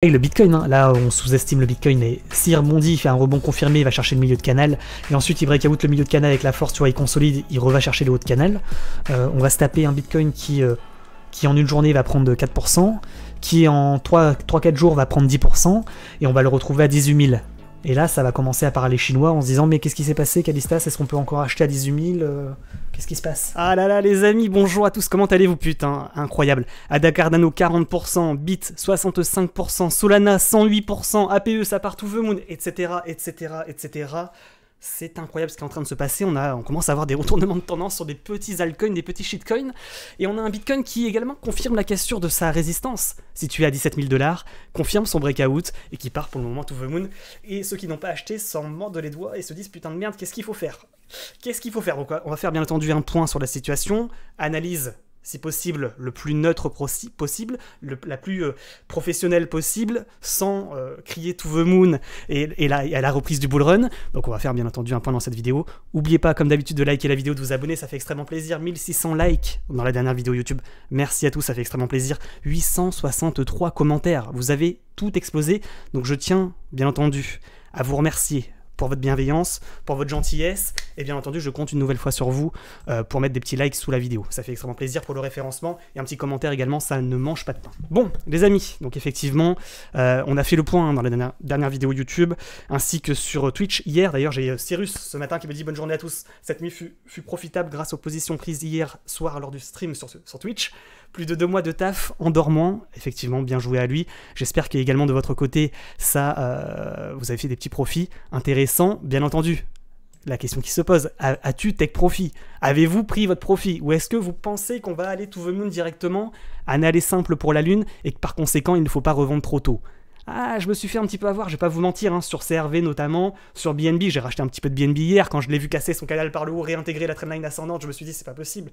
Le Bitcoin, hein. Là on sous-estime le Bitcoin, mais s'il rebondit, il fait un rebond confirmé, il va chercher le milieu de canal, et ensuite il break out le milieu de canal avec la force, tu vois, il consolide, il va chercher le haut de canal. On va se taper un Bitcoin qui en une journée va prendre 4%, qui en 3-4 jours va prendre 10%, et on va le retrouver à 18 000. Et là ça va commencer à parler chinois en se disant mais qu'est-ce qui s'est passé Callistas, est-ce qu'on peut encore acheter à 18 000 Qu'est-ce qui se passe? Ah là là les amis, bonjour à tous, comment allez-vous putain? Incroyable. Ada Cardano 40%, Bit 65%, Solana 108%, APE ça part to the moon, etc. etc. etc. C'est incroyable ce qui est en train de se passer, on commence à avoir des retournements de tendance sur des petits altcoins, des petits shitcoins, et on a un Bitcoin qui également confirme la cassure de sa résistance, située à 17 000 $, confirme son breakout, et qui part pour le moment to the moon, et ceux qui n'ont pas acheté s'en mordent les doigts et se disent putain de merde, qu'est-ce qu'il faut faire? Qu'est-ce qu'il faut faire? Donc on va faire bien entendu un point sur la situation, analyse si possible, le plus neutre possible, la plus professionnelle possible, sans crier to the moon et à la reprise du bull run. Donc on va faire bien entendu un point dans cette vidéo. N'oubliez pas, comme d'habitude, de liker la vidéo, de vous abonner, ça fait extrêmement plaisir. 1600 likes dans la dernière vidéo YouTube. Merci à tous, ça fait extrêmement plaisir. 863 commentaires, vous avez tout explosé. Donc je tiens, bien entendu, à vous remercier pour votre bienveillance, pour votre gentillesse, et bien entendu je compte une nouvelle fois sur vous pour mettre des petits likes sous la vidéo. Ça fait extrêmement plaisir pour le référencement, et un petit commentaire également, ça ne mange pas de pain. Bon, les amis, donc effectivement, on a fait le point dans la dernière vidéo YouTube, ainsi que sur Twitch hier. D'ailleurs j'ai Cyrus ce matin qui me dit bonne journée à tous, cette nuit fut profitable grâce aux positions prises hier soir lors du stream sur Twitch. Plus de 2 mois de taf en dormant, effectivement, bien joué à lui. J'espère qu'également de votre côté, ça, vous avez fait des petits profits intéressants. Bien entendu, la question qui se pose, as-tu take profit? Avez-vous pris votre profit? Ou est-ce que vous pensez qu'on va aller to the moon directement, un aller simple pour la lune, et que par conséquent, il ne faut pas revendre trop tôt? Ah, je me suis fait un petit peu avoir, je vais pas vous mentir, hein, sur CRV notamment, sur BNB, j'ai racheté un petit peu de BNB hier, quand je l'ai vu casser son canal par le haut, réintégrer la trendline ascendante, je me suis dit c'est pas possible,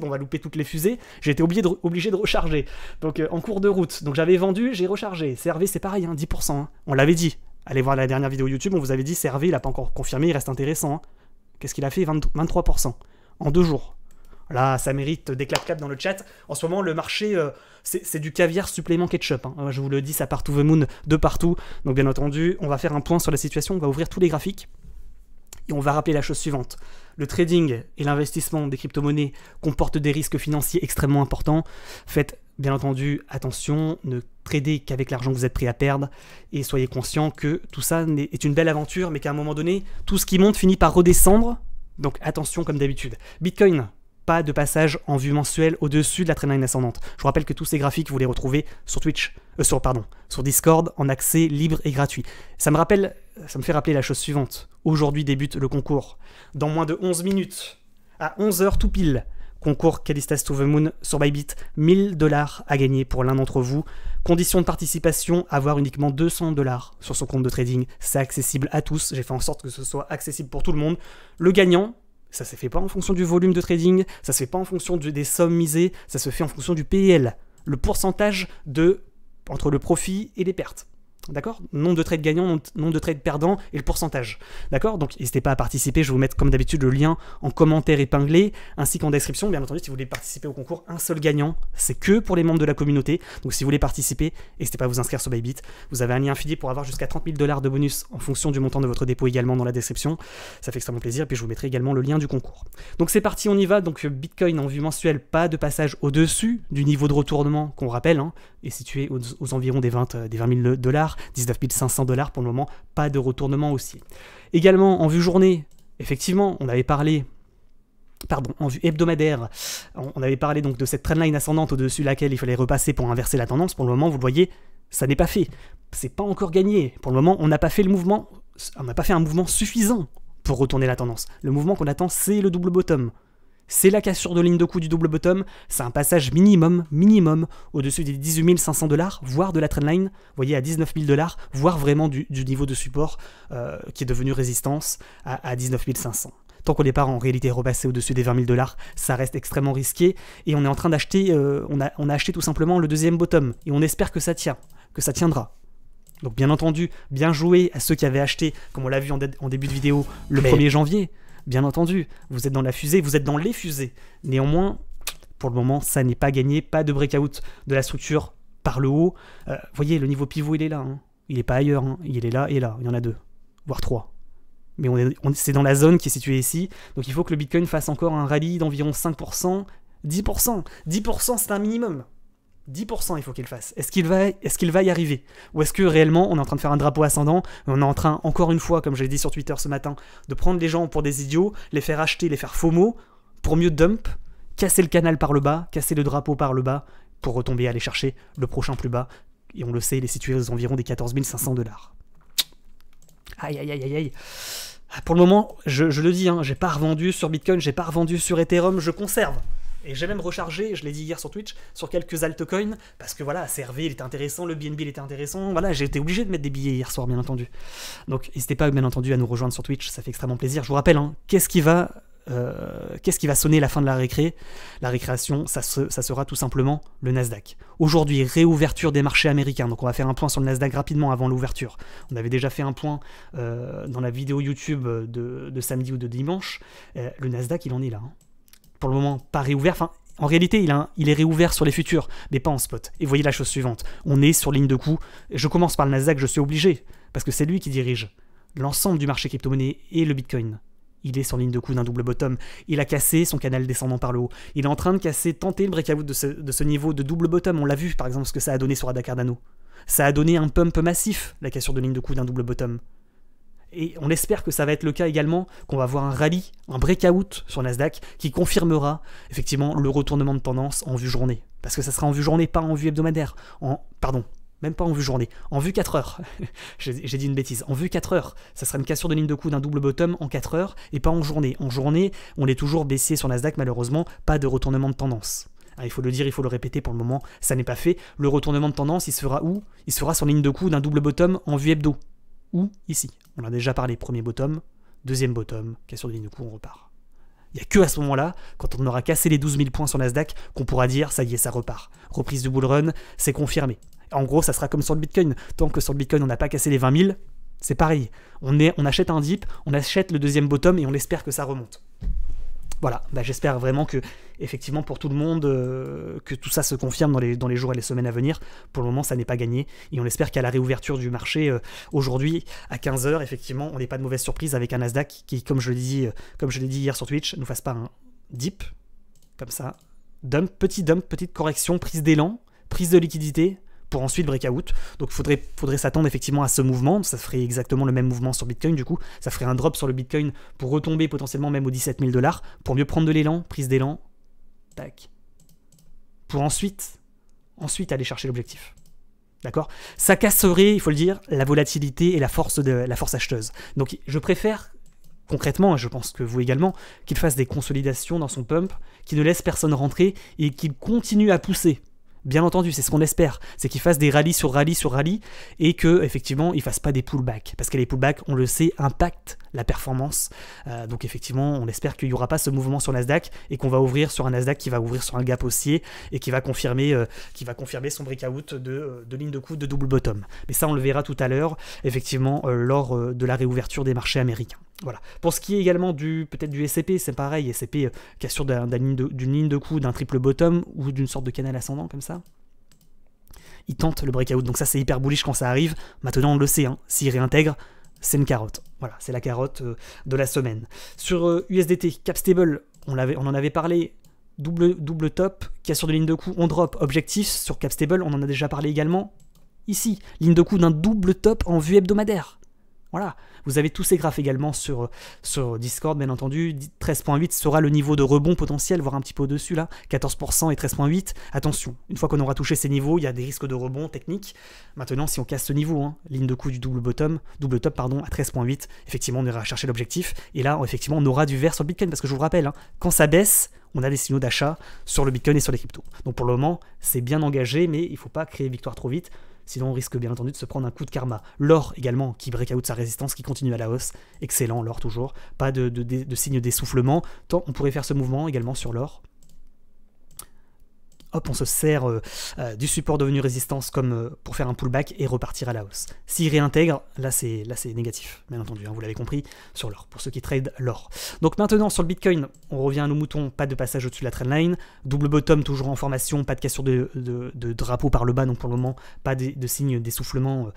on va louper toutes les fusées, j'ai été obligé de recharger, donc en cours de route, donc j'avais vendu, j'ai rechargé, CRV c'est pareil, hein, 10%, hein. On l'avait dit, allez voir la dernière vidéo YouTube, on vous avait dit CRV, il a pas encore confirmé, il reste intéressant, hein. Qu'est-ce qu'il a fait? 23%, en 2 jours. Là, ça mérite des clap-clap dans le chat. En ce moment, le marché, c'est du caviar supplément ketchup, hein. Je vous le dis, ça part to the moon de partout. Donc bien entendu, on va faire un point sur la situation, on va ouvrir tous les graphiques. Et on va rappeler la chose suivante. Le trading et l'investissement des crypto-monnaies comportent des risques financiers extrêmement importants. Faites bien entendu attention, ne tradez qu'avec l'argent que vous êtes prêt à perdre. Et soyez conscient que tout ça est une belle aventure, mais qu'à un moment donné, tout ce qui monte finit par redescendre. Donc attention comme d'habitude. Bitcoin, pas de passage en vue mensuelle au-dessus de la trendline ascendante. Je vous rappelle que tous ces graphiques, vous les retrouvez sur Twitch, sur Discord, en accès libre et gratuit. Ça me fait rappeler la chose suivante. Aujourd'hui débute le concours. Dans moins de 11 minutes, à 11h tout pile, concours Callistas to the Moon sur Bybit, 1000 $ à gagner pour l'un d'entre vous. Condition de participation, avoir uniquement 200 $ sur son compte de trading. C'est accessible à tous. J'ai fait en sorte que ce soit accessible pour tout le monde. Le gagnant, ça se fait pas en fonction du volume de trading, ça se fait pas en fonction des sommes misées, ça se fait en fonction du PL, le pourcentage entre le profit et les pertes. D'accord? Nombre de trades gagnants, nombre de trades perdants et le pourcentage. D'accord? Donc n'hésitez pas à participer, je vais vous mettre comme d'habitude le lien en commentaire épinglé, ainsi qu'en description. Bien entendu, si vous voulez participer au concours, un seul gagnant, c'est que pour les membres de la communauté. Donc si vous voulez participer, n'hésitez pas à vous inscrire sur Bybit. Vous avez un lien affilié pour avoir jusqu'à 30 000 $ de bonus en fonction du montant de votre dépôt également dans la description. Ça fait extrêmement plaisir, et puis je vous mettrai également le lien du concours. Donc c'est parti, on y va. Donc Bitcoin en vue mensuelle, pas de passage au-dessus du niveau de retournement qu'on rappelle, hein, est situé aux environs des 20 000 $, 19 500 $ pour le moment, pas de retournement aussi. Également, en vue journée, effectivement, on avait parlé, en vue hebdomadaire, on avait parlé donc de cette trendline ascendante au-dessus de laquelle il fallait repasser pour inverser la tendance. Pour le moment, vous le voyez, ça n'est pas fait. C'est pas encore gagné. Pour le moment, on n'a pas fait le mouvement, on n'a pas fait un mouvement suffisant pour retourner la tendance. Le mouvement qu'on attend, c'est le double bottom. C'est la cassure de ligne de coup du double bottom, c'est un passage minimum, au-dessus des 18 500 $, voire de la trendline, vous voyez, à 19 000 $, voire vraiment du niveau de support qui est devenu résistance à 19 500. Tant qu'on n'est pas en réalité repassé au-dessus des 20 000 $, ça reste extrêmement risqué, et on est en train d'acheter, on a acheté tout simplement le deuxième bottom, et on espère que ça tient, que ça tiendra. Donc bien entendu, bien joué à ceux qui avaient acheté, comme on l'a vu en début de vidéo, le 1er janvier. Bien entendu, vous êtes dans la fusée, vous êtes dans les fusées. Néanmoins, pour le moment, ça n'est pas gagné, pas de breakout de la structure par le haut. Vous voyez, le niveau pivot, il est là. Hein. Il n'est pas ailleurs. Hein. Il est là et là. Il y en a 2, voire 3. Mais c'est dans la zone qui est située ici. Donc il faut que le Bitcoin fasse encore un rallye d'environ 5%, 10%. 10%, c'est un minimum. 10% il faut qu'il fasse. Est-ce qu'il va y arriver? Ou est-ce que réellement on est en train de faire un drapeau ascendant, on est en train, encore une fois, comme je l'ai dit sur Twitter ce matin, de prendre les gens pour des idiots, les faire acheter, les faire FOMO, pour mieux dump, casser le canal par le bas, casser le drapeau par le bas, pour retomber, aller chercher le prochain plus bas. Et on le sait, il est situé aux environs des 14 500 $. Aïe, aïe, aïe, aïe, aïe. Pour le moment, je le dis, hein, j'ai pas revendu sur Bitcoin, j'ai pas revendu sur Ethereum, je conserve. Et j'ai même rechargé, je l'ai dit hier sur Twitch, sur quelques altcoins, parce que voilà, CRV il était intéressant, le BNB il était intéressant, voilà, j'ai été obligé de mettre des billets hier soir, bien entendu. Donc n'hésitez pas, bien entendu, à nous rejoindre sur Twitch, ça fait extrêmement plaisir. Je vous rappelle, hein, qu'est-ce qui va sonner la fin de la récré? La récréation, ça sera tout simplement le Nasdaq. Aujourd'hui, réouverture des marchés américains, donc on va faire un point sur le Nasdaq rapidement avant l'ouverture. On avait déjà fait un point dans la vidéo YouTube de samedi ou de dimanche. Le Nasdaq, il en est là, hein. Pour le moment, pas réouvert. Enfin, en réalité, il est réouvert sur les futurs, mais pas en spot. Et voyez la chose suivante. On est sur ligne de coup. Je commence par le Nasdaq, je suis obligé, parce que c'est lui qui dirige l'ensemble du marché crypto-monnaie et le Bitcoin. Il est sur ligne de coup d'un double bottom. Il a cassé son canal descendant par le haut. Il est en train de tenter le breakout de ce niveau de double bottom. On l'a vu, par exemple, ce que ça a donné sur Ada Cardano. Ça a donné un pump massif, la cassure de ligne de coup d'un double bottom. Et on espère que ça va être le cas également, qu'on va avoir un rallye, un breakout sur Nasdaq qui confirmera effectivement le retournement de tendance en vue journée. Parce que ça sera en vue journée, pas en vue hebdomadaire. Pardon, même pas en vue journée, en vue 4 heures. J'ai dit une bêtise. En vue 4 heures, ça sera une cassure de ligne de coup d'un double bottom en 4 heures et pas en journée. En journée, on est toujours baissier sur Nasdaq, malheureusement, pas de retournement de tendance. Il faut le dire, il faut le répéter, pour le moment, ça n'est pas fait. Le retournement de tendance, il se fera où? Il se fera sur ligne de coup d'un double bottom en vue hebdo. Ou ici. On a déjà parlé, premier bottom, deuxième bottom, cassure de ligne de coup, on repart. Il n'y a que à ce moment-là, quand on aura cassé les 12 000 points sur Nasdaq, qu'on pourra dire, ça y est, ça repart. Reprise du bull run, c'est confirmé. En gros, ça sera comme sur le Bitcoin. Tant que sur le Bitcoin, on n'a pas cassé les 20 000, c'est pareil. On achète un dip, on achète le deuxième bottom et on espère que ça remonte. Voilà, j'espère vraiment que, effectivement, pour tout le monde, que tout ça se confirme dans les jours et les semaines à venir. Pour le moment, ça n'est pas gagné. Et on espère qu'à la réouverture du marché, aujourd'hui, à 15h, effectivement, on n'ait pas de mauvaise surprise avec un Nasdaq qui, comme je l'ai dit hier sur Twitch, ne nous fasse pas un dip, comme ça. Petite correction, prise d'élan, prise de liquidité, pour ensuite breakout. Donc il faudrait s'attendre effectivement à ce mouvement. Ça ferait exactement le même mouvement sur Bitcoin, du coup. Ça ferait un drop sur le Bitcoin pour retomber potentiellement même aux 17 000 $, pour mieux prendre de l'élan, prise d'élan, tac. Pour ensuite aller chercher l'objectif. D'accord? Ça casserait, il faut le dire, la volatilité et la force acheteuse. Donc je préfère, concrètement, et je pense que vous également, qu'il fasse des consolidations dans son pump, qu'il ne laisse personne rentrer et qu'il continue à pousser. Bien entendu, c'est ce qu'on espère, c'est qu'il fasse des rallyes sur rallyes sur rallyes et que effectivement il fasse pas des pullbacks, parce que les pullbacks, on le sait, impactent la performance. Donc effectivement, on espère qu'il n'y aura pas ce mouvement sur Nasdaq et qu'on va ouvrir sur un Nasdaq qui va ouvrir sur un gap haussier et qui va confirmer son breakout de ligne de coup de double bottom. Mais ça, on le verra tout à l'heure, effectivement, lors de la réouverture des marchés américains. Voilà. Pour ce qui est également peut-être du SCP, c'est pareil, SCP cassure d'une ligne de coup, d'un triple bottom ou d'une sorte de canal ascendant comme ça. Il tente le breakout, donc ça c'est hyper bullish quand ça arrive. Maintenant on le sait, hein, s'il réintègre, c'est une carotte. Voilà, c'est la carotte de la semaine. Sur USDT, Capstable, on en avait parlé, double top, cassure de ligne de coup, on drop, objectif sur Capstable, on en a déjà parlé également. Ici, ligne de coup d'un double top en vue hebdomadaire. Voilà, vous avez tous ces graphes également sur Discord, bien entendu. 13.8 sera le niveau de rebond potentiel, voire un petit peu au-dessus là. 14% et 13.8. Attention, une fois qu'on aura touché ces niveaux, il y a des risques de rebond technique. Maintenant, si on casse ce niveau, hein, ligne de coup du double top, à 13.8, effectivement, on ira chercher l'objectif. Et là, effectivement, on aura du vert sur le Bitcoin, parce que je vous rappelle, hein, quand ça baisse, on a des signaux d'achat sur le Bitcoin et sur les cryptos. Donc pour le moment, c'est bien engagé, mais il ne faut pas créer victoire trop vite. Sinon, on risque bien entendu de se prendre un coup de karma. L'or également, qui break out sa résistance, qui continue à la hausse. Excellent, l'or toujours. Pas de signe d'essoufflement. Tant on pourrait faire ce mouvement également sur l'or. hop, on se sert du support devenu résistance comme pour faire un pullback et repartir à la hausse. S'il réintègre, là c'est négatif, bien entendu, hein, vous l'avez compris, sur l'or, pour ceux qui trade l'or. Donc maintenant, sur le Bitcoin, on revient à nos moutons, pas de passage au-dessus de la trendline, double bottom toujours en formation, pas de cassure de drapeau par le bas, donc pour le moment, pas de signe d'essoufflement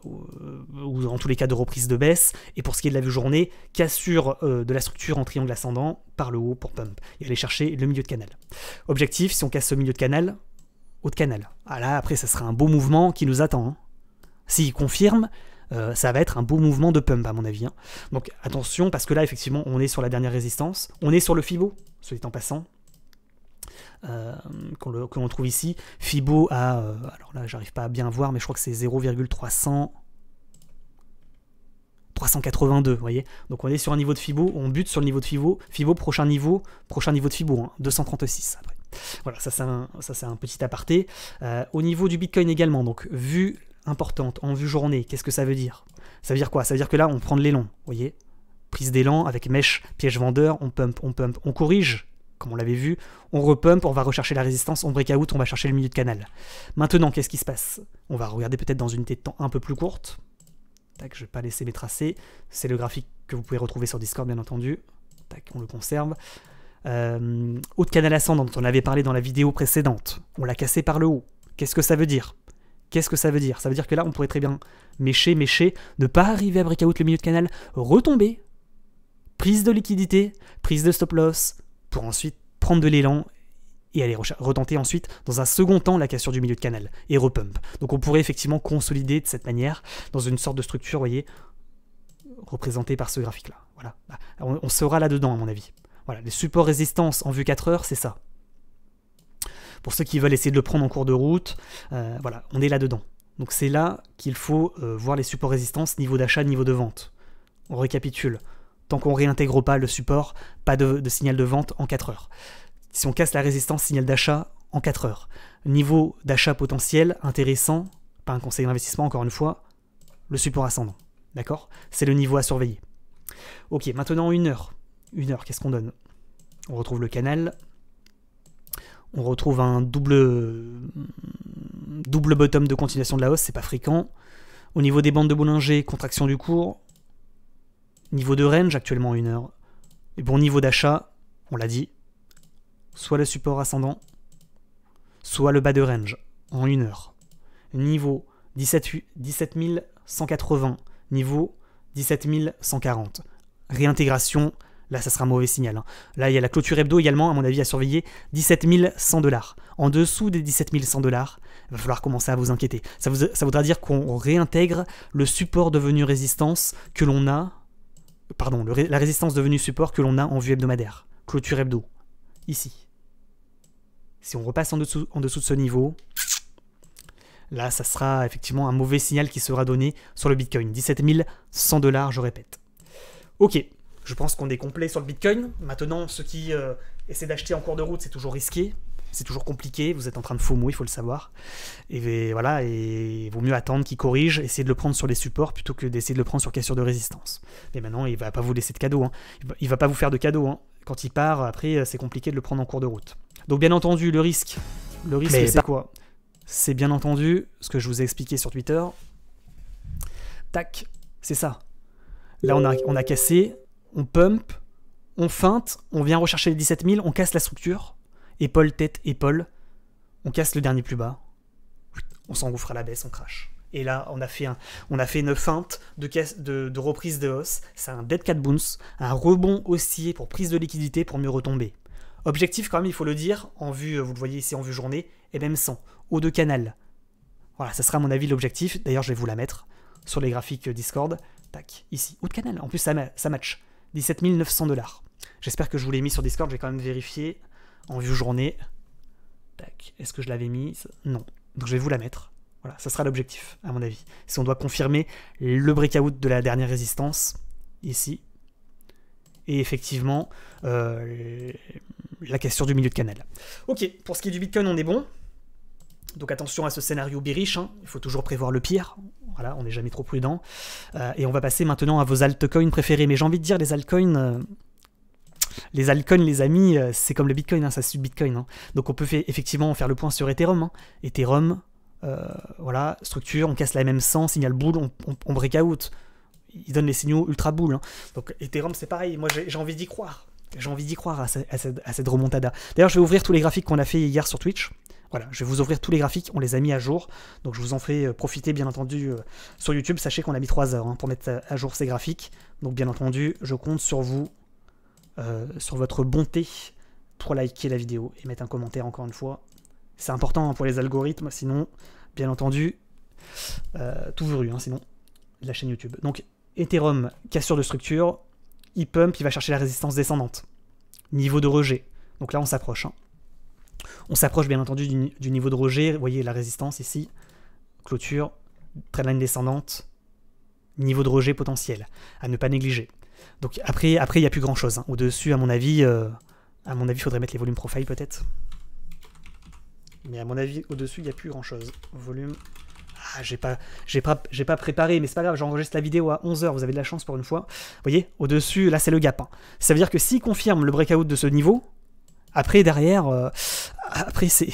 ou en tous les cas de reprise de baisse. Et pour ce qui est de la vue journée, cassure de la structure en triangle ascendant par le haut pour pump et aller chercher le milieu de canal. Objectif, si on casse ce milieu de canal, haut de canal. Ah là, après, ça sera un beau mouvement qui nous attend. Hein. S'il confirme, ça va être un beau mouvement de pump à mon avis. Hein. Donc attention, parce que là, effectivement, on est sur la dernière résistance. On est sur le Fibo, soit dit en passant. Qu'on trouve ici. Fibo à... alors là, j'arrive pas à bien voir, mais je crois que c'est 382, vous voyez. Donc on est sur un niveau de Fibo, on bute sur le niveau de Fibo. Fibo, prochain niveau de Fibo, hein, 236 après. Voilà, ça c'est un petit aparté. Au niveau du Bitcoin également, donc vue importante, en vue journée, qu'est-ce que ça veut dire? Ça veut dire quoi? Ça veut dire que là, on prend de l'élan, vous voyez. Prise d'élan avec mèche, piège vendeur, on pump, on corrige, comme on l'avait vu, on repump, on va rechercher la résistance, on break out, on va chercher le milieu de canal. Maintenant, qu'est-ce qui se passe? On va regarder peut-être dans une unité de temps un peu plus courte. Tac, je ne vais pas laisser mes tracés. C'est le graphique que vous pouvez retrouver sur Discord, bien entendu. Tac, on le conserve. Haut de canal ascendant, dont on avait parlé dans la vidéo précédente. On l'a cassé par le haut. Qu'est-ce que ça veut dire? Qu'est-ce que ça veut dire? Ça veut dire que là, on pourrait très bien mécher, ne pas arriver à breakout le milieu de canal, retomber, prise de liquidité, prise de stop loss, pour ensuite prendre de l'élan et aller retenter ensuite, dans un second temps, la cassure du milieu de canal, et repump. Donc on pourrait effectivement consolider de cette manière, dans une sorte de structure, vous voyez, représentée par ce graphique-là. Voilà. On sera là-dedans, à mon avis. Voilà, les supports résistance en vue 4 heures, c'est ça. Pour ceux qui veulent essayer de le prendre en cours de route, voilà, on est là-dedans. Donc c'est là qu'il faut voir les supports résistance, niveau d'achat, niveau de vente. On récapitule. Tant qu'on ne réintègre pas le support, pas de signal de vente en 4 heures. Si on casse la résistance, signal d'achat en 4 heures. Niveau d'achat potentiel, intéressant, pas un conseil d'investissement encore une fois, le support ascendant. D'accord? C'est le niveau à surveiller. Ok, maintenant 1 heure. 1 heure, qu'est-ce qu'on donne? On retrouve le canal. On retrouve un double bottom de continuation de la hausse, c'est pas fréquent. Au niveau des bandes de Bollinger, contraction du cours. Niveau de range, actuellement 1 heure. Et bon, niveau d'achat, on l'a dit, soit le support ascendant, soit le bas de range, en 1 heure. Niveau 17 180, niveau 17 140. Réintégration, là ça sera un mauvais signal. Hein. Là il y a la clôture hebdo également, à mon avis, à surveiller, 17 100 $. En dessous des 17 100 $, il va falloir commencer à vous inquiéter. Ça voudra dire qu'on réintègre le support devenu résistance que l'on a, pardon, la résistance devenue support que l'on a en vue hebdomadaire. Clôture hebdo, ici. Si on repasse en dessous de ce niveau, là, ça sera effectivement un mauvais signal qui sera donné sur le Bitcoin. 17 100 $, je répète. Ok, je pense qu'on est complet sur le Bitcoin. Maintenant, ceux qui essaient d'acheter en cours de route, c'est toujours risqué. C'est toujours compliqué, vous êtes en train de FOMO, il faut le savoir. Et voilà, et il vaut mieux attendre qu'il corrige, essayer de le prendre sur les supports plutôt que d'essayer de le prendre sur cassure de résistance. Mais maintenant, il ne va pas vous laisser de cadeau. Hein. Il ne va pas vous faire de cadeau. Hein. Quand il part, après, c'est compliqué de le prendre en cours de route. Donc bien entendu, le risque c'est quoi? C'est bien entendu ce que je vous ai expliqué sur Twitter. Tac, c'est ça. Là, on a cassé, on pump, on feinte, on vient rechercher les 17 000, on casse la structure. Épaule, tête, épaule. On casse le dernier plus bas. On s'engouffre à la baisse, on crache. Et là, on a fait une feinte de reprise de hausse. C'est un dead cat bounce, un rebond haussier pour prise de liquidité pour mieux retomber. Objectif quand même, il faut le dire, en vue, vous le voyez ici en vue journée, et même sans, haut de canal. Voilà, ça sera à mon avis l'objectif. D'ailleurs, je vais vous la mettre sur les graphiques Discord. Tac, ici, haut de canal. En plus, ça match. 17 900 $. J'espère que je vous l'ai mis sur Discord, je vais quand même vérifier. En vue journée. Tac. Est-ce que je l'avais mis? Non. Donc je vais vous la mettre. Voilà, ça sera l'objectif, à mon avis. Si on doit confirmer le breakout de la dernière résistance, ici. Et effectivement, la cassure du milieu de canal. Ok, pour ce qui est du Bitcoin, on est bon. Donc attention à ce scénario bearish. Hein. Il faut toujours prévoir le pire. Voilà, on n'est jamais trop prudent. Et on va passer maintenant à vos altcoins préférés. Mais j'ai envie de dire, les altcoins... les altcoins, les amis, c'est comme le Bitcoin, hein, ça suit le Bitcoin. Hein. Donc on peut effectivement faire le point sur Ethereum. Hein. Ethereum, voilà, structure, on casse la MM100, signal boule, on break out. Il donne les signaux ultra boule. Hein. Donc Ethereum, c'est pareil. Moi, j'ai envie d'y croire. J'ai envie d'y croire à cette remontada. D'ailleurs, je vais ouvrir tous les graphiques qu'on a fait hier sur Twitch. Voilà, je vais vous ouvrir tous les graphiques, on les a mis à jour. Donc je vous en fais profiter, bien entendu, sur YouTube. Sachez qu'on a mis 3 heures hein, pour mettre à jour ces graphiques. Donc bien entendu, je compte sur vous, sur votre bonté, pour liker la vidéo et mettre un commentaire encore une fois. C'est important hein, pour les algorithmes, sinon, bien entendu, tout verru, hein, sinon, la chaîne YouTube. Donc Ethereum, cassure de structure. Il pump, il va chercher la résistance descendante. Niveau de rejet. Donc là, on s'approche. Hein. On s'approche bien entendu du niveau de rejet. Vous voyez la résistance ici. Clôture, trendline descendante. Niveau de rejet potentiel. À ne pas négliger. Donc après il n'y a plus grand chose. Hein. Au-dessus, à mon avis, il faudrait mettre les volumes profile peut-être. Mais à mon avis, au-dessus, il n'y a plus grand chose. Volume. Ah, j'ai pas préparé, mais c'est pas grave, j'enregistre la vidéo à 11 h, vous avez de la chance pour une fois. Vous voyez, au-dessus, là c'est le gap. Hein. Ça veut dire que s'il confirme le breakout de ce niveau, après, derrière, après c'est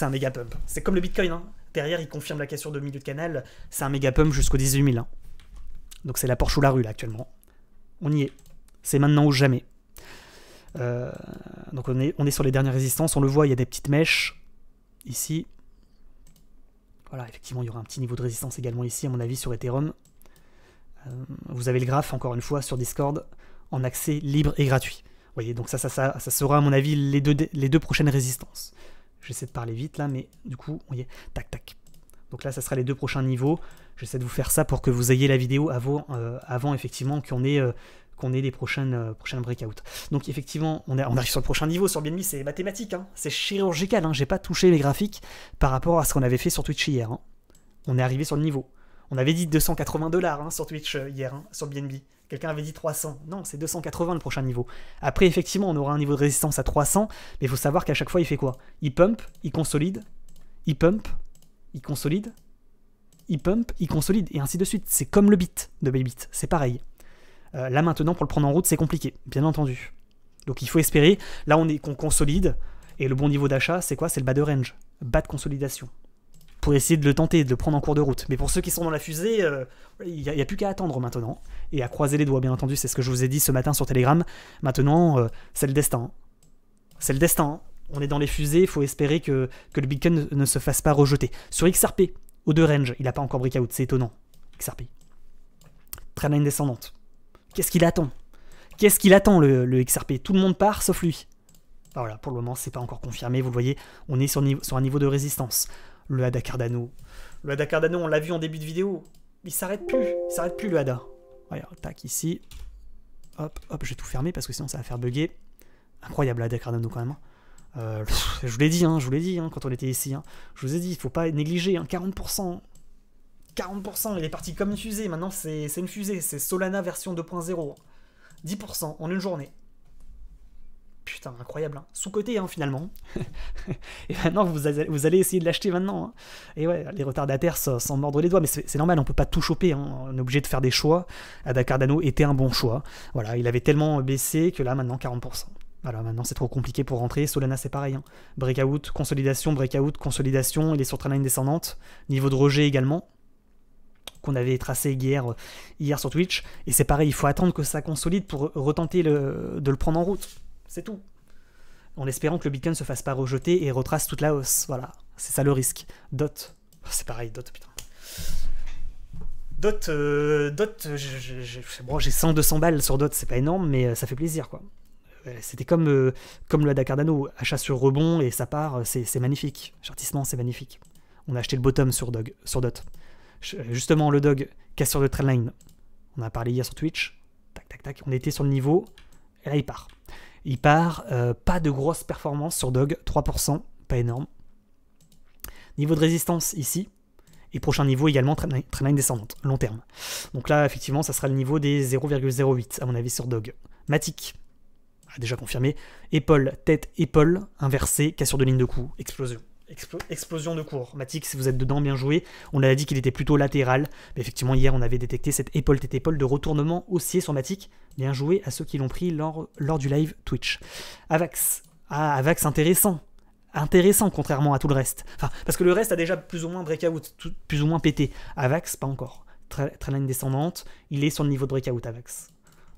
un méga pump. C'est comme le Bitcoin, hein. Derrière, il confirme la cassure de milieu de canal, c'est un méga pump jusqu'au 18 000. Hein. Donc c'est la Porsche ou la rue, là, actuellement. On y est. C'est maintenant ou jamais. Donc on est sur les dernières résistances, on le voit, il y a des petites mèches, ici. Voilà, effectivement, il y aura un petit niveau de résistance également ici, à mon avis, sur Ethereum. Vous avez le graphe, encore une fois, sur Discord, en accès libre et gratuit. Vous voyez, donc ça sera, à mon avis, les deux prochaines résistances. J'essaie de parler vite, là, mais du coup, vous voyez, tac, tac. Donc là, ça sera les 2 prochains niveaux. J'essaie de vous faire ça pour que vous ayez la vidéo avant effectivement, qu'on ait les prochaines breakouts. Donc effectivement, on arrive sur le prochain niveau sur BNB, c'est mathématique, hein, c'est chirurgical, hein, j'ai pas touché les graphiques par rapport à ce qu'on avait fait sur Twitch hier. Hein. On est arrivé sur le niveau. On avait dit 280 $ hein, sur Twitch hier, hein, sur BNB. Quelqu'un avait dit 300. Non, c'est 280 le prochain niveau. Après, effectivement, on aura un niveau de résistance à 300, mais il faut savoir qu'à chaque fois, il fait quoi? Il pump, il consolide, il pump, il consolide, il pump, il consolide, et ainsi de suite. C'est comme le bit de Bybit, c'est pareil. Là maintenant, pour le prendre en route, c'est compliqué, bien entendu. Donc il faut espérer. Là, qu'on consolide. Et le bon niveau d'achat, c'est quoi? C'est le bas de range. Bas de consolidation. Pour essayer de le tenter, de le prendre en cours de route. Mais pour ceux qui sont dans la fusée, il n'y a plus qu'à attendre maintenant. Et à croiser les doigts, bien entendu. C'est ce que je vous ai dit ce matin sur Telegram. Maintenant, c'est le destin. C'est le destin. On est dans les fusées. Il faut espérer que le Bitcoin ne se fasse pas rejeter. Sur XRP, au 2 range, il n'a pas encore breakout. C'est étonnant. XRP. Trendline descendante. Qu'est-ce qu'il attend? Qu'est-ce qu'il attend, le XRP? Tout le monde part, sauf lui. Ah, voilà, pour le moment, c'est pas encore confirmé. Vous le voyez, on est sur un niveau de résistance. Le ADA Cardano. Le ADA Cardano, on l'a vu en début de vidéo. Il s'arrête plus. Il s'arrête plus, le ADA. Regarde, tac, ici. Hop, hop, je vais tout fermer parce que sinon ça va faire bugger. Incroyable, l'ADA Cardano, quand même. Je vous l'ai dit, hein, quand on était ici. Hein. Je vous ai dit, il faut pas négliger, hein, 40%. 40%, il est parti comme une fusée, maintenant c'est une fusée, c'est Solana version 2.0. 10% en une journée. Putain, incroyable, hein. Sous-côté, hein, finalement. Et maintenant, vous allez essayer de l'acheter maintenant. Hein. Et ouais, les retardataires s'en mordre les doigts, mais c'est normal, on peut pas tout choper, hein. On est obligé de faire des choix. ADA Cardano était un bon choix. Voilà, il avait tellement baissé que là, maintenant, 40%. Voilà, maintenant c'est trop compliqué pour rentrer. Solana c'est pareil. Hein. Breakout, consolidation, il est sur trendline descendante. Niveau de rejet également. Qu'on avait tracé hier sur Twitch. Et c'est pareil, il faut attendre que ça consolide pour retenter de le prendre en route. C'est tout. En espérant que le Bitcoin se fasse pas rejeter et retrace toute la hausse. Voilà, c'est ça le risque. DOT. C'est pareil, DOT, putain. DOT, j'ai 100-200 balles sur DOT, c'est pas énorme, mais ça fait plaisir, quoi. C'était comme le ADA Cardano, achat sur rebond et ça part, c'est magnifique. Chartissement, c'est magnifique. On a acheté le bottom sur DOT. Justement, le dog, cassure de trendline. On en a parlé hier sur Twitch. Tac, tac, tac. On était sur le niveau. Et là, il part. Il part. Pas de grosse performance sur dog. 3%. Pas énorme. Niveau de résistance ici. Et prochain niveau également, trendline descendante. Long terme. Donc là, effectivement, ça sera le niveau des 0,08 à mon avis sur dog. Matic. Déjà confirmé. Épaule, tête, épaule. Inversé. Cassure de ligne de cou. Explosion. explosion de cours. Matic, si vous êtes dedans, bien joué. On a dit qu'il était plutôt latéral. Mais effectivement, hier, on avait détecté cette épaule-tête-épaule de retournement haussier sur Matic. Bien joué à ceux qui l'ont pris lors du live Twitch. Avax. Ah, Avax, intéressant. Intéressant, contrairement à tout le reste. Enfin, parce que le reste a déjà plus ou moins breakout, plus ou moins pété. Avax, pas encore. Trendline descendante. Il est sur le niveau de breakout, Avax.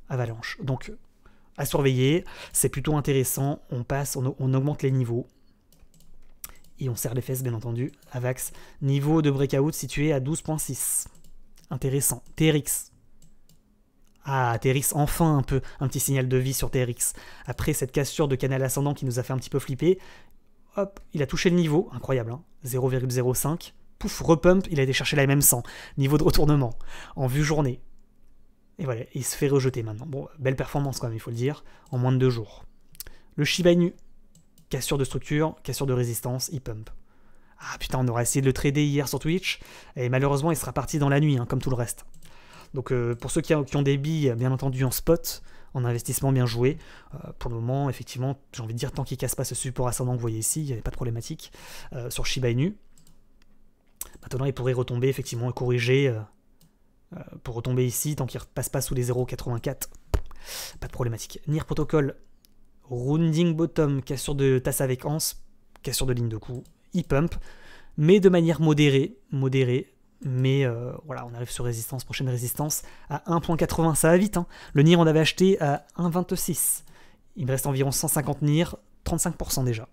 Avalanche. Donc, à surveiller. C'est plutôt intéressant. On passe, on augmente les niveaux. Et on serre les fesses, bien entendu. Avax, niveau de breakout situé à 12.6. Intéressant. TRX. Ah, TRX, enfin un petit signal de vie sur TRX. Après cette cassure de canal ascendant qui nous a fait un petit peu flipper, hop, il a touché le niveau. Incroyable, hein, 0,05. Pouf, repump, il a été chercher la MM100. Niveau de retournement. En vue journée. Et voilà, il se fait rejeter maintenant. Bon, belle performance quand même, il faut le dire. En moins de 2 jours. Le Shiba Inu. Cassure de structure, cassure de résistance, il pump. Ah putain, on aurait essayé de le trader hier sur Twitch, et malheureusement il sera parti dans la nuit, hein, comme tout le reste. Donc pour ceux qui ont des billes, bien entendu en spot, en investissement bien joué, pour le moment, effectivement, j'ai envie de dire, tant qu'il ne casse pas ce support ascendant que vous voyez ici, il n'y avait pas de problématique sur Shiba Inu. Maintenant il pourrait retomber, effectivement, et corriger pour retomber ici, tant qu'il ne repasse pas sous les 0,84. Pas de problématique. NIR Protocol. Rounding bottom, cassure de tasse avec anse, cassure de ligne de coup, e-pump, mais de manière modérée, mais voilà, on arrive sur résistance, prochaine résistance à 1.80, ça va vite, hein. Le NIR on avait acheté à 1.26, il me reste environ 150 NIR, 35% déjà.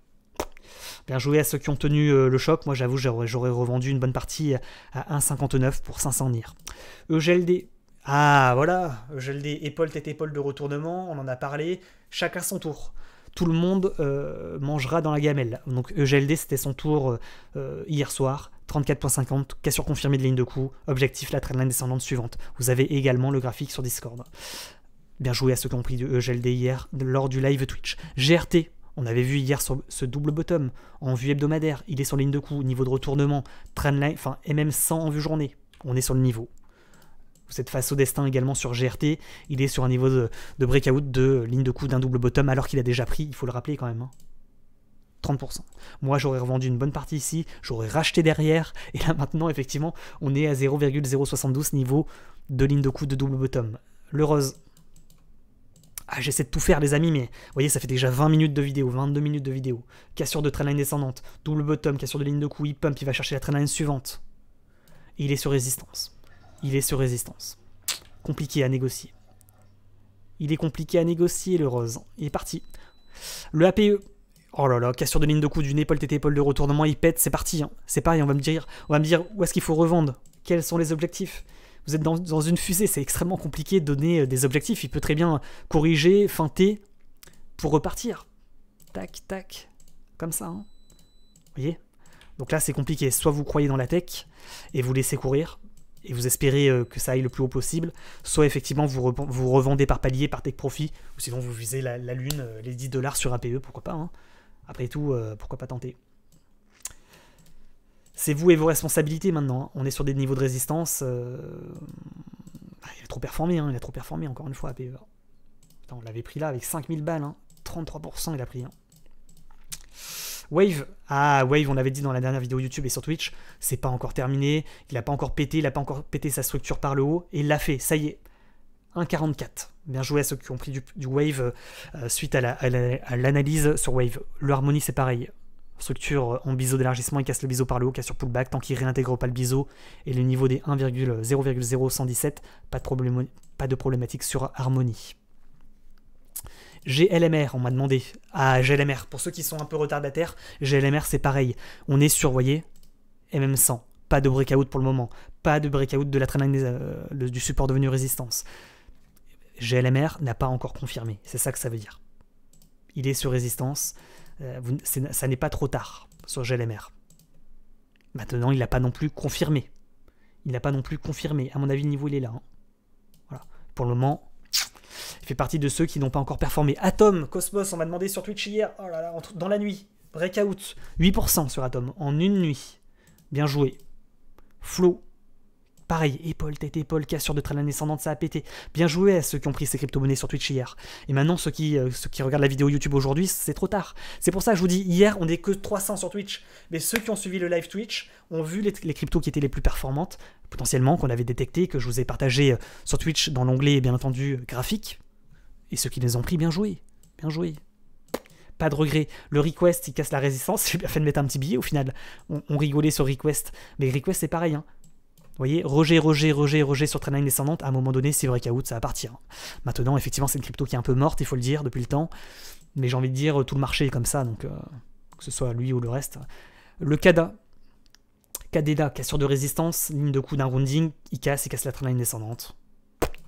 Bien joué à ceux qui ont tenu le choc, moi j'avoue j'aurais revendu une bonne partie à 1.59 pour 500 NIR. EGLD. Ah voilà, EGLD, épaule, tête, épaule de retournement, on en a parlé, chacun son tour. Tout le monde mangera dans la gamelle. Donc EGLD, c'était son tour hier soir, 34.50, cassure confirmée de ligne de coup, objectif la trendline descendante suivante. Vous avez également le graphique sur Discord. Bien joué à ceux qui ont pris du EGLD hier lors du live Twitch. GRT, on avait vu hier sur ce double bottom en vue hebdomadaire, il est sur ligne de coup, niveau de retournement, trendline, enfin MM100 en vue journée, on est sur le niveau. Vous êtes face au destin également sur GRT, il est sur un niveau de breakout de ligne de coup d'un double bottom alors qu'il a déjà pris, il faut le rappeler quand même, hein, 30%. Moi j'aurais revendu une bonne partie ici, j'aurais racheté derrière, et là maintenant effectivement on est à 0,072 niveau de ligne de coup de double bottom. Le rose. Ah, j'essaie de tout faire les amis, mais vous voyez ça fait déjà 20 minutes de vidéo, 22 minutes de vidéo. Cassure de trendline descendante, double bottom, cassure de ligne de coup, il pump, il va chercher la trendline suivante. Et il est sur résistance. Il est sur résistance. Compliqué à négocier. Il est compliqué à négocier, le rose. Il est parti. Le APE. Oh là là, cassure de ligne de coup d'une épaule, tête épaule de retournement, il pète, c'est parti. Hein. C'est pareil, on va me dire où est-ce qu'il faut revendre. Quels sont les objectifs? Vous êtes dans une fusée, c'est extrêmement compliqué de donner des objectifs. Il peut très bien corriger, feinter, pour repartir. Tac, tac. Comme ça. Hein. Vous voyez? Donc là, c'est compliqué. Soit vous croyez dans la tech et vous laissez courir, et vous espérez que ça aille le plus haut possible, soit effectivement vous revendez par palier, par take profit, ou sinon vous visez la lune, les 10 $ sur APE, pourquoi pas, hein. Après tout, pourquoi pas tenter. C'est vous et vos responsabilités maintenant, hein. On est sur des niveaux de résistance, il a trop performé, hein. Il a trop performé encore une fois APE. Putain, on l'avait pris là avec 5000 balles, hein. 33% il a pris, hein. Wave, ah Wave, on l'avait dit dans la dernière vidéo YouTube et sur Twitch, c'est pas encore terminé, il n'a pas encore pété sa structure par le haut, et il l'a fait, ça y est, 1,44. Bien joué à ceux qui ont pris du Wave suite à l'analyse sur Wave. Le Harmony c'est pareil, structure en biseau d'élargissement, il casse le biseau par le haut, casse sur pullback, tant qu'il réintègre pas le biseau, et le niveau des 0,0117, pas de problématique sur Harmony. GLMR, on m'a demandé. Ah, GLMR, pour ceux qui sont un peu retardataires, GLMR c'est pareil. On est sur, vous voyez, MM100. Pas de breakout pour le moment. Pas de breakout de la trendline du support devenu résistance. GLMR n'a pas encore confirmé. C'est ça que ça veut dire. Il est sur résistance. Ça n'est pas trop tard sur GLMR. Maintenant, il n'a pas non plus confirmé. Il n'a pas non plus confirmé. À mon avis, le niveau, il est là. Hein. Voilà. Pour le moment... Il fait partie de ceux qui n'ont pas encore performé. Atom, Cosmos, on m'a demandé sur Twitch hier, oh là là, dans la nuit, breakout, 8% sur Atom, en une nuit. Bien joué. Flow, Pareil, épaule, tête, épaule, cassure de trendline descendante, ça a pété. Bien joué à ceux qui ont pris ces crypto-monnaies sur Twitch hier. Et maintenant, ceux qui regardent la vidéo YouTube aujourd'hui, c'est trop tard. C'est pour ça que je vous dis, hier, on n'est que 300 sur Twitch. Mais ceux qui ont suivi le live Twitch ont vu les cryptos qui étaient les plus performantes, potentiellement, qu'on avait détecté, que je vous ai partagé sur Twitch dans l'onglet, bien entendu, graphique. Et ceux qui les ont pris, bien joué. Bien joué. Pas de regret. Le request, il casse la résistance. J'ai bien fait de mettre un petit billet au final. On rigolait sur request. Mais request, c'est pareil, hein. Vous voyez, rejet sur trendline descendante, à un moment donné, si breakout, ça va partir. Maintenant, effectivement, c'est une crypto qui est un peu morte, il faut le dire, depuis le temps. Mais j'ai envie de dire, tout le marché est comme ça, donc que ce soit lui ou le reste. Le KDDA, cassure de résistance, ligne de coup d'un rounding, il casse la trendline descendante.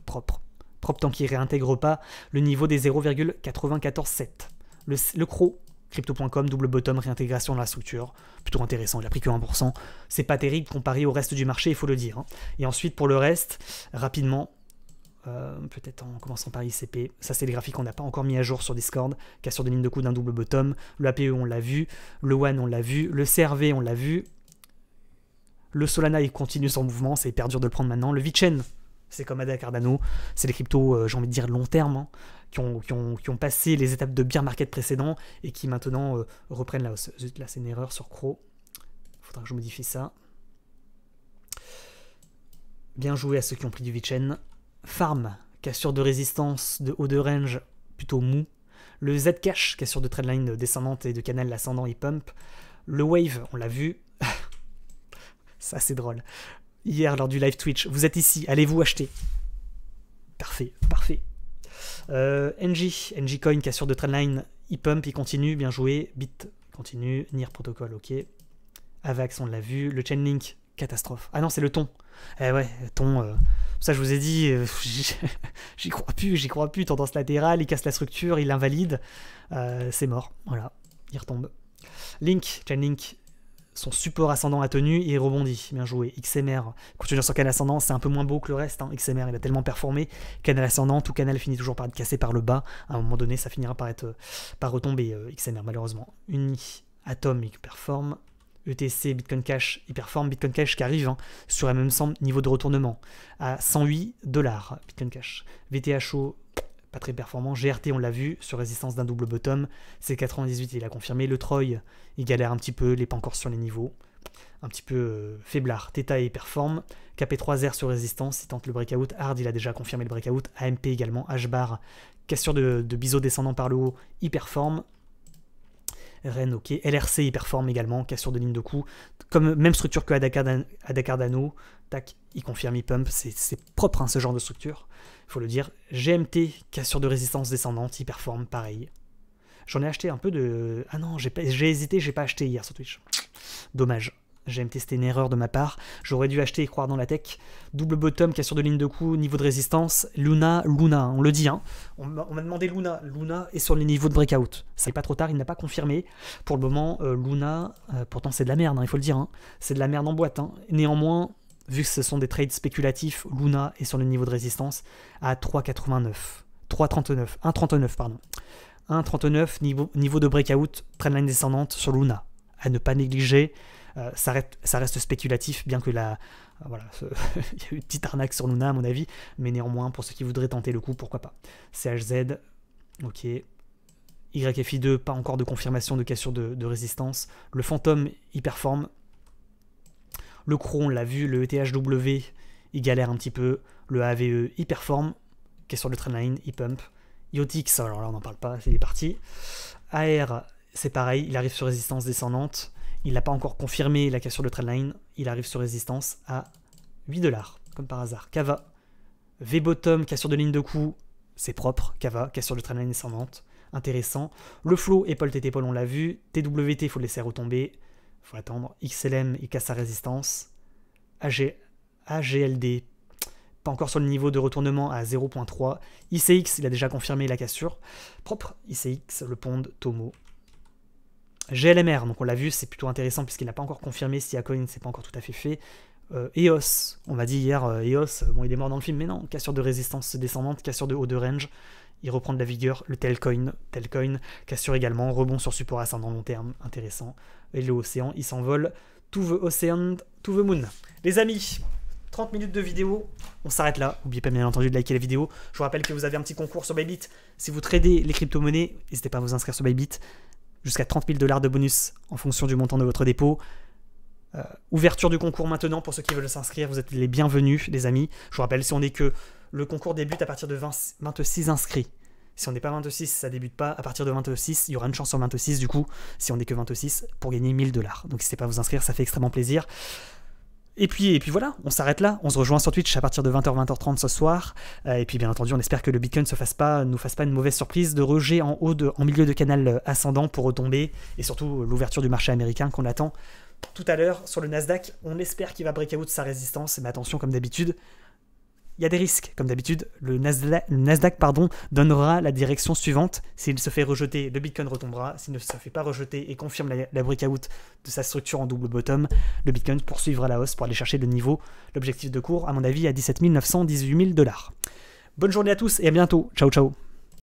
Propre. Propre tant qu'il ne réintègre pas le niveau des 0,947. Le CRO, Crypto.com, double bottom, réintégration dans la structure. Plutôt intéressant, il a pris que 1%. C'est pas terrible comparé au reste du marché, il faut le dire. Hein. Et ensuite, pour le reste, rapidement, peut-être en commençant par ICP, ça c'est les graphiques qu'on n'a pas encore mis à jour sur Discord. Cassure de ligne de coup d'un double bottom. Le APE, on l'a vu. Le WAN, on l'a vu. Le CRV, on l'a vu. Le Solana, il continue son mouvement, c'est hyper dur de le prendre maintenant. Le VeChain, c'est comme ADA Cardano, c'est des cryptos, j'ai envie de dire long terme, hein, qui ont passé les étapes de bear market précédents et qui maintenant reprennent la hausse. Zut, là c'est une erreur sur CRO, faudra que je modifie ça. Bien joué à ceux qui ont pris du VeChain. Farm, cassure de résistance de haut de range, plutôt mou. Le Zcash, cassure de trendline descendante et de canal ascendant, il pump. Le Wave, on l'a vu. Ça c'est drôle. Hier, lors du live Twitch, vous êtes ici, allez-vous acheter? Parfait, parfait. NG Coin, cassure de trendline, il pump, il continue, bien joué. Bit, continue. NIR Protocol, ok. Avax, on l'a vu. Le Chainlink, catastrophe. Ah non, c'est le ton. Eh ouais, ton. Ça, je vous ai dit, j'y crois plus. Tendance latérale, il casse la structure, il l'invalide. C'est mort, voilà, il retombe. Link, Chainlink. Son support ascendant a tenu et il rebondit. Bien joué. XMR continue sur canal ascendant, c'est un peu moins beau que le reste. Hein. XMR, il a tellement performé. Canal ascendant, tout canal finit toujours par être cassé par le bas. À un moment donné, ça finira par retomber. XMR, malheureusement. Uni, Atom, il performe. ETC, Bitcoin Cash, il performe. Bitcoin Cash qui arrive sur un même niveau de retournement à 108 $. Bitcoin Cash. VTHO, pas très performant. GRT, on l'a vu, sur résistance d'un double bottom. C98, il a confirmé. Le Troy, il galère un petit peu, il n'est pas encore sur les niveaux. Un petit peu faiblard. Theta, il performe. KP3R sur résistance, il tente le breakout. Hard, il a déjà confirmé le breakout. AMP également. HBAR, cassure de biseau descendant par le haut, il performe. REN, ok. LRC, il performe également. Cassure de ligne de coup. Comme même structure que ADA Cardano. Tac, il confirme, il pump. C'est propre, hein, ce genre de structure. Il faut le dire. GMT, cassure de résistance descendante, il performe, pareil. J'en ai acheté un peu de... Ah non, j'ai hésité, j'ai pas acheté hier sur Twitch. Dommage. GMT, c'était une erreur de ma part. J'aurais dû acheter et croire dans la tech. Double bottom, cassure de ligne de coup, niveau de résistance. Luna, on le dit. Hein. On m'a demandé Luna. Luna est sur les niveaux de breakout. C'est pas trop tard, il n'a pas confirmé. Pour le moment, Luna, pourtant c'est de la merde, hein, il faut le dire. Hein. C'est de la merde en boîte. Hein. Néanmoins, vu que ce sont des trades spéculatifs, Luna est sur le niveau de résistance à 3,89. 3,39. 1,39, pardon. 1,39, niveau de breakout, trendline descendante sur Luna. À ne pas négliger. Ça reste spéculatif, bien que voilà, il y a eu une petite arnaque sur Luna à mon avis, mais néanmoins, pour ceux qui voudraient tenter le coup, pourquoi pas. CHZ, ok. YFI2, pas encore de confirmation de cassure de résistance. Le Phantom, il performe. Le CRO, on l'a vu. Le ETHW, il galère un petit peu. Le AVE, il performe. Cassure de trendline, il pump. IOTX, alors là, on n'en parle pas, c'est parti. AR, c'est pareil, il arrive sur résistance descendante. Il n'a pas encore confirmé la cassure de trendline. Il arrive sur résistance à 8 $, comme par hasard. Kava, V-bottom, cassure de ligne de coup, c'est propre. Kava, cassure de trendline descendante, intéressant. Le flow, épaule, tête, épaule, on l'a vu. TWT, il faut le laisser retomber. Il faut attendre. XLM, il casse sa résistance. AGLD, pas encore sur le niveau de retournement à 0.3. ICX, il a déjà confirmé la cassure. Propre. ICX, le pond, Tomo. GLMR, donc on l'a vu, c'est plutôt intéressant puisqu'il n'a pas encore confirmé si Acoin c'est pas encore tout à fait fait. EOS, on m'a dit hier, EOS, bon il est mort dans le film, mais non, cassure de résistance descendante, cassure de haut de range, il reprend de la vigueur. Le Telcoin, cassure également, rebond sur support ascendant long terme, intéressant. Et le Océan, il s'envole, to the Ocean, to the Moon. Les amis, 30 minutes de vidéo, on s'arrête là. N'oubliez pas bien entendu de liker la vidéo. Je vous rappelle que vous avez un petit concours sur Bybit. Si vous tradez les crypto-monnaies, n'hésitez pas à vous inscrire sur Bybit. Jusqu'à 30 000 $ de bonus en fonction du montant de votre dépôt. Ouverture du concours maintenant pour ceux qui veulent s'inscrire. Vous êtes les bienvenus, les amis. Je vous rappelle, si on est que le concours débute à partir de 26 inscrits. Si on n'est pas 26, ça débute pas. À partir de 26, il y aura une chance sur 26 du coup, si on n'est que 26, pour gagner 1000 $. Donc n'hésitez pas à vous inscrire, ça fait extrêmement plaisir. Et puis voilà, on s'arrête là. On se rejoint sur Twitch à partir de 20h, 20h30 ce soir. Et puis bien entendu, on espère que le Bitcoin ne nous fasse pas une mauvaise surprise de rejet en milieu de canal ascendant pour retomber. Et surtout l'ouverture du marché américain qu'on attend tout à l'heure sur le Nasdaq. On espère qu'il va break out sa résistance. Mais attention, comme d'habitude, il y a des risques. Comme d'habitude, le Nasdaq donnera la direction suivante. S'il se fait rejeter, le Bitcoin retombera. S'il ne se fait pas rejeter et confirme la breakout de sa structure en double bottom, le Bitcoin poursuivra la hausse pour aller chercher le niveau, l'objectif de cours, à mon avis, à 17 900, 18 000 $. Bonne journée à tous et à bientôt. Ciao, ciao.